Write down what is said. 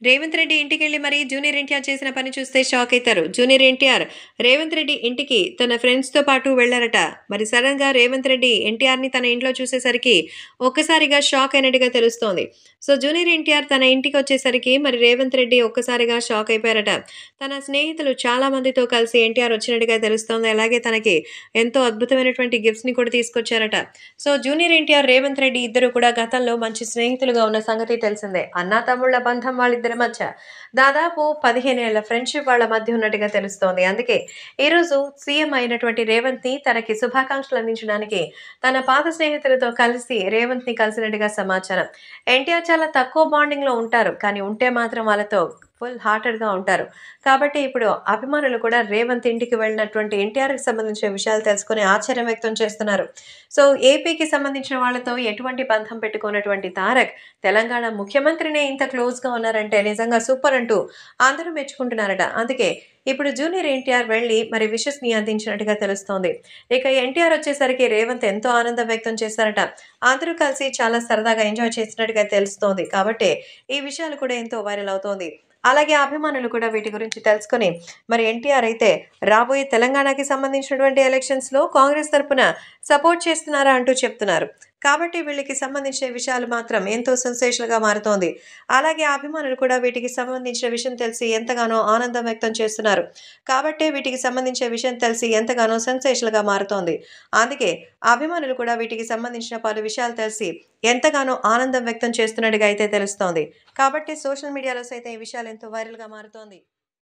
రేవంత్ రెడ్డి ఇంటికెళ్లి మరి జూనియర్ ఎన్టీఆర్ చేసిన పని చూస్తే షాక్ అయితారు. జూనియర్ ఎన్టీఆర్ రేవంత్ రెడ్డి ఇంటికి తన ఫ్రెండ్స్‌తో పాటు వెళ్లారట. మరి సడెన్‌గా రేవంత్ రెడ్డి ఎన్టీఆర్‌ని తన ఇంట్లో చూసేసరికి ఒక్కసారిగా షాక్ అయినట్టుగా తెలుస్తోంది. సో, జూనియర్ ఎన్టీఆర్ తన ఇంటికొచ్చేసరికి మరి రేవంత్ రెడ్డి ఒక్కసారిగా షాక్ అయిపోయారట. తన స్నేహితులు చాలా మందితో కలిసి ఎన్టీఆర్ వచ్చినట్టుగా తెలుస్తోంది. అలాగే తనకి ఎంతో అద్భుతమైనటువంటి గిఫ్ట్స్‌ని కూడా తీసుకొచ్చారట. సో, జూనియర్ ఎన్టీఆర్, రేవంత్ రెడ్డి ఇద్దరు కూడా గతంలో మంచి స్నేహితులుగా ఉన్న సంగతి తెలిసిందే. అన్నాతమ్ముళ్ళ బంధం వాళ్ళిద్దరి మధ్య దాదాపు 15 ఏళ్ల ఫ్రెండ్‌షిప్ వాళ్ళ మధ్య ఉన్నట్టుగా తెలుస్తోంది. అందుకే ఈరోజు సీఎం అయినటువంటి రేవంత్‌ని తనకి శుభాకాంక్షలు అందించడానికి తన పాత స్నేహితులతో కలిసి రేవంత్‌ని కలిసినట్టుగా సమాచారం. ఎన్టీఆర్ చాలా తక్కువ బాండింగ్‌లో ఉంటారు. కానీ ఉంటే మాత్రం వాళ్ళతో ఫుల్ హార్టెడ్‌గా ఉంటారు. కాబట్టి ఇప్పుడు అభిమానులు కూడా రేవంత్ ఇంటికి వెళ్ళినటువంటి ఎన్టీఆర్‌కి సంబంధించిన విషయాలు తెలుసుకొని ఆశ్చర్యం వ్యక్తం చేస్తున్నారు. సో, ఏపీకి సంబంధించిన వాళ్ళతో ఎటువంటి బంధం పెట్టుకోనటువంటి తారక్ తెలంగాణ ముఖ్యమంత్రినే ఇంత క్లోజ్‌గా ఉన్నారంటే నిజంగా సూపర్ అంటూ అందరూ మెచ్చుకుంటున్నారట. అందుకే ఇప్పుడు జూనియర్ ఎన్టీఆర్ వెళ్లి మరి విషెస్‌ని అందించినట్టుగా తెలుస్తోంది. ఇక ఎన్టీఆర్ వచ్చేసరికి రేవంత్ ఎంతో ఆనందం వ్యక్తం చేశారట. అందరూ కలిసి చాలా సరదాగా ఎంజాయ్ చేసినట్టుగా తెలుస్తోంది. కాబట్టే ఈ విషయాలు కూడా ఎంతో వైరల్ అవుతోంది. అలాగే అభిమానులు కూడా వీటి గురించి తెలుసుకొని మరి ఎన్టీఆర్ అయితే రాబోయే తెలంగాణకి సంబంధించినటువంటి ఎలక్షన్స్‌లో కాంగ్రెస్ తరపున సపోర్ట్ చేస్తున్నారా అంటూ చెప్తున్నారు. కాబట్టి వీళ్ళకి సంబంధించిన విషయాలు మాత్రం ఎంతో సెన్సేషనల్‌గా మారుతోంది. అలాగే అభిమానులు కూడా వీటికి సంబంధించిన విషయం తెలిసి ఎంతగానో ఆనందం వ్యక్తం చేస్తున్నారు. కాబట్టే వీటికి సంబంధించిన విషయం తెలిసి ఎంతగానో సెన్సేషనల్‌గా మారుతోంది. అందుకే అభిమానులు కూడా వీటికి సంబంధించిన పలు విషయాలు తెలిసి ఎంతగానో ఆనందం వ్యక్తం చేస్తున్నట్టుగా అయితే తెలుస్తోంది. కాబట్టి సోషల్ మీడియాలో సైతం ఈ విషయాలు ఎంతో వైరల్‌గా మారుతోంది.